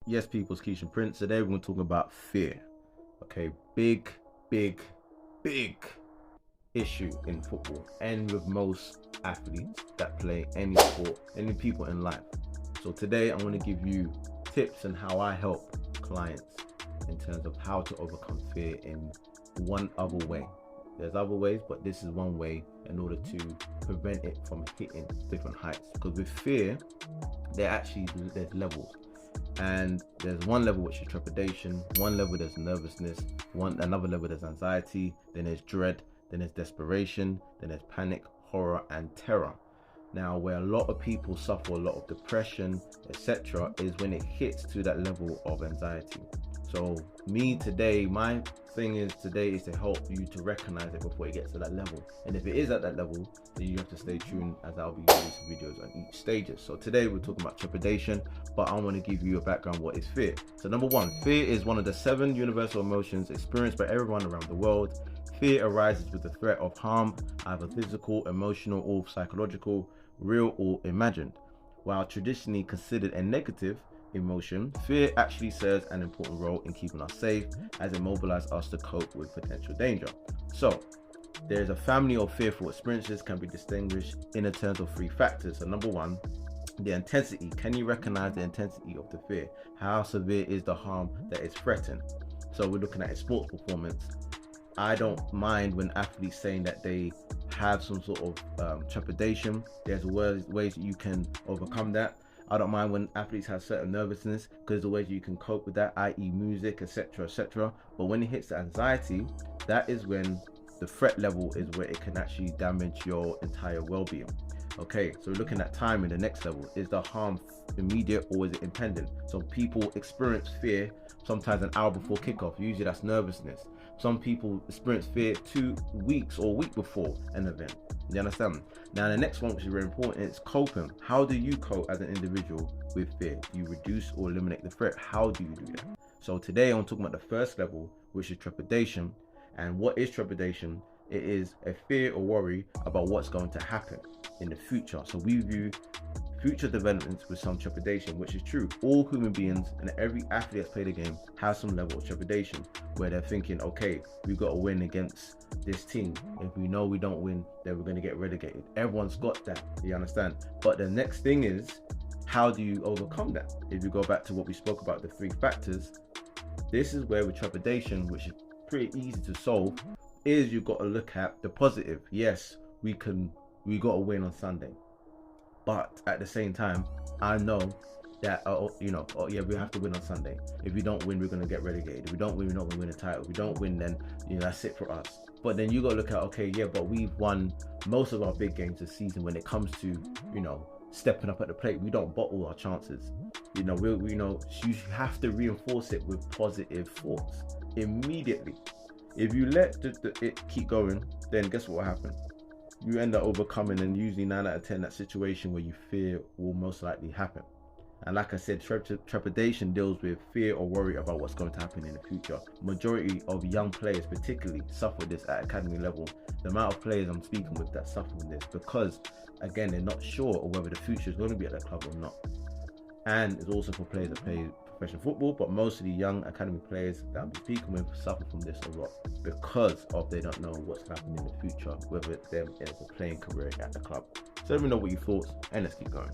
Yes, people's Keisha Prince. Today we're going to talk about fear. Okay, big, big, big issue in football and with most athletes that play any sport, any people in life. So today I'm going to give you tips on how I help clients in terms of how to overcome fear in one other way. There's other ways, but this is one way in order to prevent it from hitting different heights. Because with fear, there's levels. And there's one level which is trepidation, one level there's nervousness, another level there's anxiety, then there's dread, then there's desperation, then there's panic, horror, and terror. Now, where a lot of people suffer a lot of depression, etc., is when it hits to that level of anxiety. So my thing is today is to help you to recognize it before it gets to that level. And if it is at that level, then you have to stay tuned, as I'll be releasing videos on each stages. So today we're talking about trepidation, but I want to give you a background what is fear. So number one, fear is one of the 7 universal emotions experienced by everyone around the world. Fear arises with the threat of harm, either physical, emotional, or psychological, real or imagined. While traditionally considered a negative emotion, fear actually serves an important role in keeping us safe, as it mobilizes us to cope with potential danger. So there's a family of fearful experiences can be distinguished in terms of 3 factors. So number one, the intensity. Can you recognize the intensity of the fear? How severe is the harm that is threatened? So we're looking at a sports performance. I don't mind when athletes saying that they have some sort of trepidation. There's ways that you can overcome that. I don't mind when athletes have certain nervousness, because the ways you can cope with that, i.e. music, etc., etc. But when it hits the anxiety, that is when the threat level is where it can actually damage your entire well-being. Okay, so we're looking at time in the next level. Is the harm immediate or is it impending? So people experience fear sometimes an hour before kickoff. Usually that's nervousness. Some people experience fear 2 weeks or a week before an event. You understand? Now the next one, which is very important, is coping. How do you cope as an individual with fear? Do you reduce or eliminate the threat? How do you do that? So today I'm talking about the first level, which is trepidation. And what is trepidation? It is a fear or worry about what's going to happen in the future. So we view future developments with some trepidation, which is true. All human beings and every athlete that's played the game has some level of trepidation, where they're thinking, okay, we've got to win against this team. If we know we don't win, then we're going to get relegated. Everyone's got that, you understand? But the next thing is, how do you overcome that? If you go back to what we spoke about, the 3 factors, this is where with trepidation, which is pretty easy to solve, is you've got to look at the positive. Yes, we got to win on Sunday. But at the same time, I know that, we have to win on Sunday. If we don't win, we're going to get relegated. If we don't win, we're not going to win a title. If we don't win, then, that's it for us. But then you got to look at, okay, yeah, but we've won most of our big games this season. When it comes to, stepping up at the plate, we don't bottle our chances. You have to reinforce it with positive thoughts immediately. If you let it keep going, then guess what will happen? You end up overcoming, and usually 9 out of 10 that situation where you fear will most likely happen. And like I said, trepidation deals with fear or worry about what's going to happen in the future. Majority of young players particularly suffer this at academy level. The amount of players I'm speaking with that suffer from this, because again, they're not sure of whether the future is going to be at the club or not. And it's also for players that play professional football, but most of the young academy players that I'm speaking with suffer from this a lot, because they don't know what's happening in the future, whether it's them as a playing career at the club. So let me know what your thoughts, and let's keep going.